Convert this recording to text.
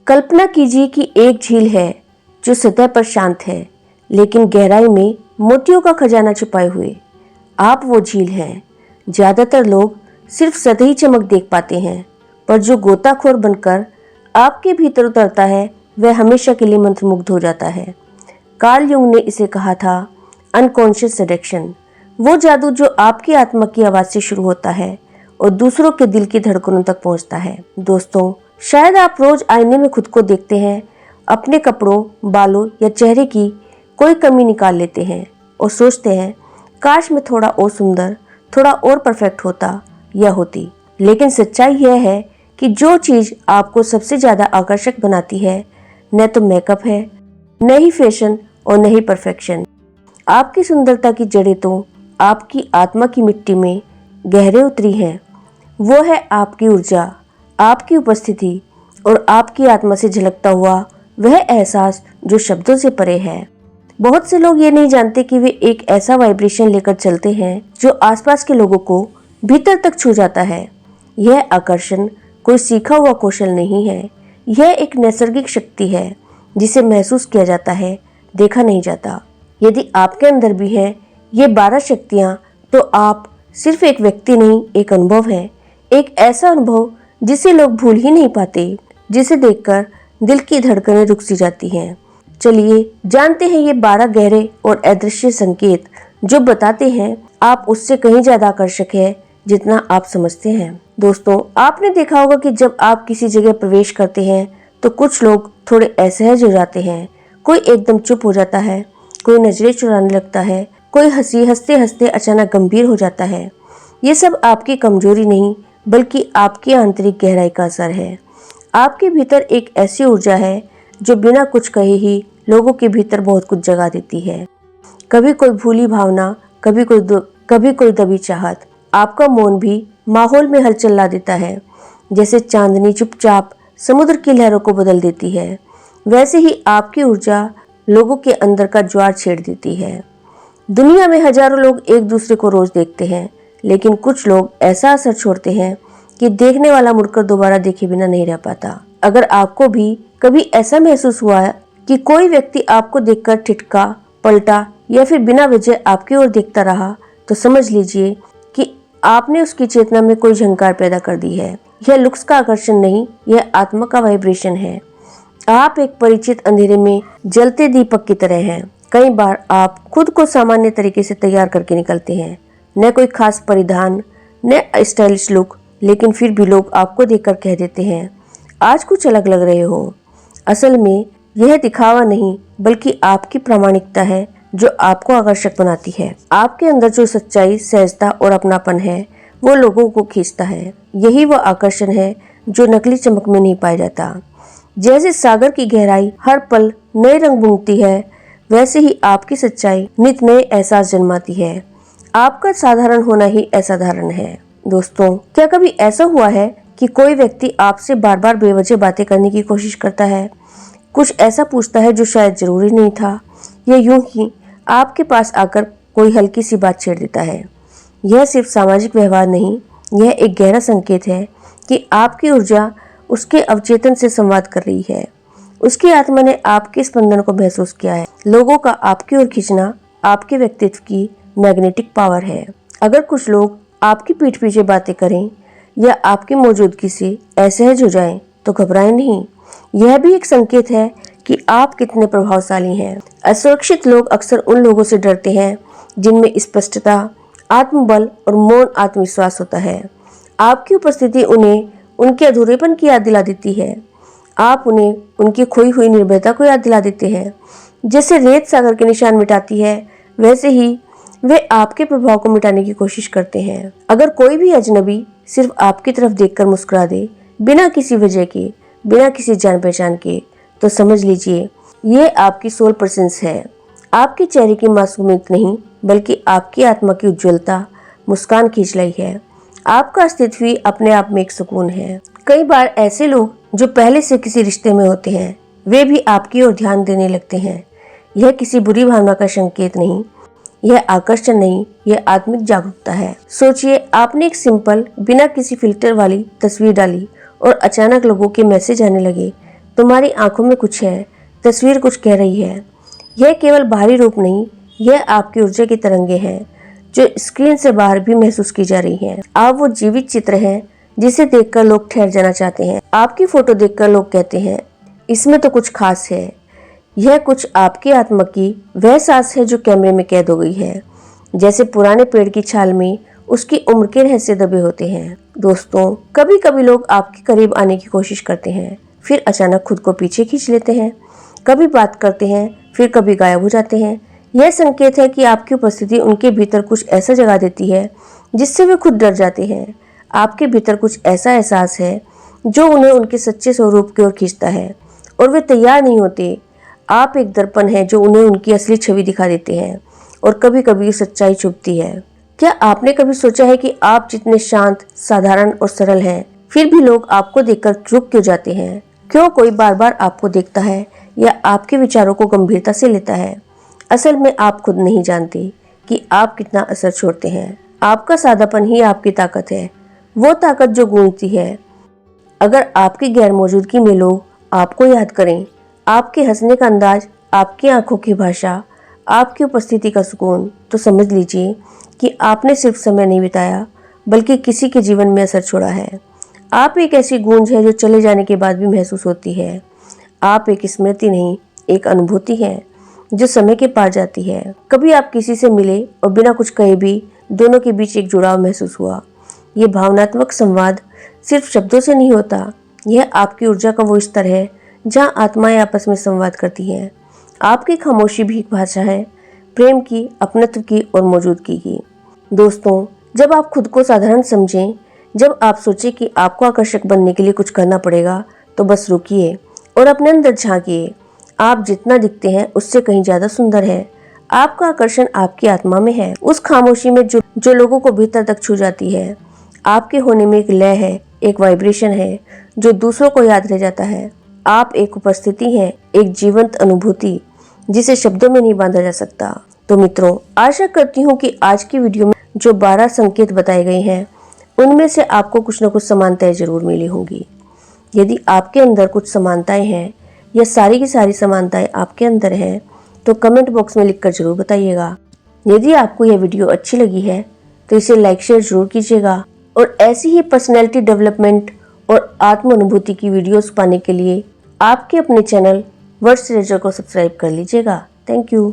कल्पना कीजिए कि एक झील है जो सतह पर शांत है, लेकिन गहराई में मोतियों का खजाना छिपाए हुए। आप वो झील हैं। ज्यादातर लोग सिर्फ सतही चमक देख पाते हैं, पर जो गोताखोर बनकर आपके भीतर उतरता है वह हमेशा के लिए मंत्रमुग्ध हो जाता है। कार्ल युंग ने इसे कहा था अनकॉन्शियस सेडक्शन, वो जादू जो आपकी आत्मा की आवाज से शुरू होता है और दूसरों के दिल की धड़कनों तक पहुंचता है। दोस्तों, शायद आप रोज आईने में खुद को देखते हैं, अपने कपड़ों, बालों या चेहरे की कोई कमी निकाल लेते हैं और सोचते हैं काश मैं थोड़ा और सुंदर, थोड़ा और परफेक्ट होता या होती। लेकिन सच्चाई यह है कि जो चीज आपको सबसे ज्यादा आकर्षक बनाती है न तो मेकअप है, न ही फैशन और न ही परफेक्शन। आपकी सुंदरता की जड़ें तो आपकी आत्मा की मिट्टी में गहरे उतरी हैं। वो है आपकी ऊर्जा, आपकी उपस्थिति और आपकी आत्मा से झलकता हुआ वह एहसास जो शब्दों से परे है। बहुत से लोग ये नहीं जानते कि वे एक ऐसा वाइब्रेशन लेकर चलते हैं जो आसपास के लोगों को भीतर तक छू जाता है। यह आकर्षण कोई सीखा हुआ कौशल नहीं है, यह एक नैसर्गिक शक्ति है जिसे महसूस किया जाता है, देखा नहीं जाता। यदि आपके अंदर भी है ये 12 शक्तियाँ, तो आप सिर्फ एक व्यक्ति नहीं, एक अनुभव है। एक ऐसा अनुभव जिसे लोग भूल ही नहीं पाते, जिसे देखकर दिल की धड़कनें रुक सी जाती हैं। चलिए जानते हैं ये 12 गहरे और अदृश्य संकेत जो बताते हैं आप उससे कहीं ज्यादा आकर्षक है जितना आप समझते हैं। दोस्तों, आपने देखा होगा कि जब आप किसी जगह प्रवेश करते हैं तो कुछ लोग थोड़े असहज हो जाते हैं, कोई एकदम चुप हो जाता है, कोई नजरें चुराने लगता है, कोई हंसते हंसते अचानक गंभीर हो जाता है। ये सब आपकी कमजोरी नहीं बल्कि आपकी आंतरिक गहराई का असर है। आपके भीतर एक ऐसी ऊर्जा है जो बिना कुछ कहे ही लोगों के भीतर बहुत कुछ जगा देती है। कभी कोई भूली भावना, कभी कोई दबी चाहत। आपका मौन भी माहौल में हलचल ला देता है। जैसे चांदनी चुपचाप समुद्र की लहरों को बदल देती है, वैसे ही आपकी ऊर्जा लोगों के अंदर का ज्वार छेड़ देती है। दुनिया में हजारों लोग एक दूसरे को रोज देखते हैं, लेकिन कुछ लोग ऐसा असर छोड़ते हैं कि देखने वाला मुड़कर दोबारा देखे बिना नहीं रह पाता। अगर आपको भी कभी ऐसा महसूस हुआ है कि कोई व्यक्ति आपको देखकर ठिठका, पलटा या फिर बिना वजह आपकी ओर देखता रहा, तो समझ लीजिए कि आपने उसकी चेतना में कोई झंकार पैदा कर दी है। यह लुक्स का आकर्षण नहीं, यह आत्मा का वाइब्रेशन है। आप एक परिचित अंधेरे में जलते दीपक की तरह हैं। कई बार आप खुद को सामान्य तरीके से तैयार करके निकलते हैं, न कोई खास परिधान, न स्टाइलिश लुक, लेकिन फिर भी लोग आपको देखकर कह देते हैं आज कुछ अलग लग रहे हो। असल में यह दिखावा नहीं बल्कि आपकी प्रामाणिकता है जो आपको आकर्षक बनाती है। आपके अंदर जो सच्चाई, सहजता और अपनापन है वो लोगों को खींचता है। यही वो आकर्षण है जो नकली चमक में नहीं पाया जाता। जैसे सागर की गहराई हर पल नए रंग बुनती है, वैसे ही आपकी सच्चाई नित नए एहसास जन्माती है। आपका साधारण होना ही असाधारण है। दोस्तों, क्या कभी ऐसा हुआ है कि कोई व्यक्ति आपसे बार बार बेवजह बातें करने की कोशिश करता है, कुछ ऐसा पूछता है जो शायद जरूरी नहीं था, या यूं ही आपके पास आकर कोई हल्की सी बात छेड़ देता है? यह सिर्फ सामाजिक व्यवहार नहीं, यह एक गहरा संकेत है कि आपकी ऊर्जा उसके अवचेतन से संवाद कर रही है। उसकी आत्मा ने आपके स्पंदन को महसूस किया है। लोगों का आपकी ओर खींचना आपके व्यक्तित्व की मैग्नेटिक पावर है। अगर कुछ लोग आपकी पीठ पीछे बातें करें या आपकी मौजूदगी से असहज हो जाएं, तो घबराएं नहीं। यह भी एक संकेत है कि आप कितने प्रभावशाली हैं। असुरक्षित लोग अक्सर उन लोगों से डरते हैं जिनमें स्पष्टता, आत्मबल और मौन आत्मविश्वास होता है। आपकी उपस्थिति उन्हें उनके अधूरेपन की याद दिला देती है। आप उन्हें उनकी खोई हुई निर्भयता को याद दिला देते हैं। जैसे रेत सागर के निशान मिटाती है, वैसे ही वे आपके प्रभाव को मिटाने की कोशिश करते हैं। अगर कोई भी अजनबी सिर्फ आपकी तरफ देखकर मुस्कुरा दे, बिना किसी वजह के, बिना किसी जान पहचान के, तो समझ लीजिए ये आपकी सोल प्रेजेंस है। आपके चेहरे की मासूमियत नहीं बल्कि आपकी आत्मा की उज्ज्वलता मुस्कान खींच लाई है। आपका अस्तित्व ही अपने आप में एक सुकून है। कई बार ऐसे लोग जो पहले से किसी रिश्ते में होते हैं, वे भी आपकी ओर ध्यान देने लगते हैं। यह किसी बुरी भावना का संकेत नहीं, यह आकर्षण नहीं, यह आत्मिक जागरूकता है। सोचिए, आपने एक सिंपल बिना किसी फिल्टर वाली तस्वीर डाली और अचानक लोगों के मैसेज आने लगे, तुम्हारी आंखों में कुछ है, तस्वीर कुछ कह रही है। यह केवल बाहरी रूप नहीं, यह आपकी ऊर्जा की तरंगे हैं जो स्क्रीन से बाहर भी महसूस की जा रही हैं। आप वो जीवित चित्र हैं जिसे देखकर लोग ठहर जाना चाहते हैं। आपकी फोटो देखकर लोग कहते हैं इसमें तो कुछ खास है। यह कुछ आपकी आत्मा की वह सांस है जो कैमरे में कैद हो गई है, जैसे पुराने पेड़ की छाल में उसकी उम्र के रहस्य दबे होते हैं। दोस्तों, कभी कभी लोग आपके करीब आने की कोशिश करते हैं, फिर अचानक खुद को पीछे खींच लेते हैं। कभी बात करते हैं, फिर कभी गायब हो जाते हैं। यह संकेत है कि आपकी उपस्थिति उनके भीतर कुछ ऐसा जगा देती है जिससे वे खुद डर जाते हैं। आपके भीतर कुछ ऐसा एहसास है जो उन्हें उनके सच्चे स्वरूप की ओर खींचता है और वे तैयार नहीं होते। आप एक दर्पण है जो उन्हें उनकी असली छवि दिखा देते हैं और कभी कभी सच्चाई छुपती है। क्या आपने कभी सोचा है कि आप जितने शांत, साधारण और सरल हैं, फिर भी लोग आपको देखकर रुक क्यों जाते हैं? क्यों कोई बार बार आपको देखता है या आपके विचारों को गंभीरता से लेता है? असल में आप खुद नहीं जानते कि आप कितना असर छोड़ते हैं। आपका सादापन ही आपकी ताकत है, वो ताकत जो गूंजती है। अगर आपकी गैर मौजूदगी में लोग आपको याद करें, आपके हंसने का अंदाज, आपकी आंखों की भाषा, आपकी उपस्थिति का सुकून, तो समझ लीजिए कि आपने सिर्फ समय नहीं बिताया बल्कि किसी के जीवन में असर छोड़ा है। आप एक ऐसी गूंज है जो चले जाने के बाद भी महसूस होती है। आप एक स्मृति नहीं, एक अनुभूति है जो समय के पार जाती है। कभी आप किसी से मिले और बिना कुछ कहे भी दोनों के बीच एक जुड़ाव महसूस हुआ। ये भावनात्मक संवाद सिर्फ शब्दों से नहीं होता, यह आपकी ऊर्जा का वो स्तर है जहाँ आत्माएं आपस में संवाद करती हैं। आपकी खामोशी भी एक भाषा है, प्रेम की, अपनत्व की और मौजूदगी की। दोस्तों, जब आप खुद को साधारण समझें, जब आप सोचें कि आपको आकर्षक बनने के लिए कुछ करना पड़ेगा, तो बस रुकिए और अपने अंदर झांकिए। आप जितना दिखते हैं उससे कहीं ज्यादा सुंदर है। आपका आकर्षण आपकी आत्मा में है, उस खामोशी में जो लोगों को भीतर तक छू जाती है। आपके होने में एक लय है, एक वाइब्रेशन है जो दूसरों को याद रह जाता है। आप एक उपस्थिति हैं, एक जीवंत अनुभूति जिसे शब्दों में नहीं बांधा जा सकता। तो मित्रों, आशा करती हूँ कि आज की वीडियो में जो 12 संकेत बताए गए हैं उनमें से आपको कुछ न कुछ समानताएं जरूर मिली होंगी। यदि आपके अंदर कुछ समानताएं हैं या सारी की सारी समानताएं आपके अंदर हैं, तो कमेंट बॉक्स में लिखकर जरूर बताइएगा। यदि आपको यह वीडियो अच्छी लगी है तो इसे लाइक शेयर जरूर कीजिएगा और ऐसी ही पर्सनैलिटी डेवलपमेंट और आत्म अनुभूति की वीडियोस पाने के लिए आपके अपने चैनल वर्ड्स ट्रेजर को सब्सक्राइब कर लीजिएगा। Thank you.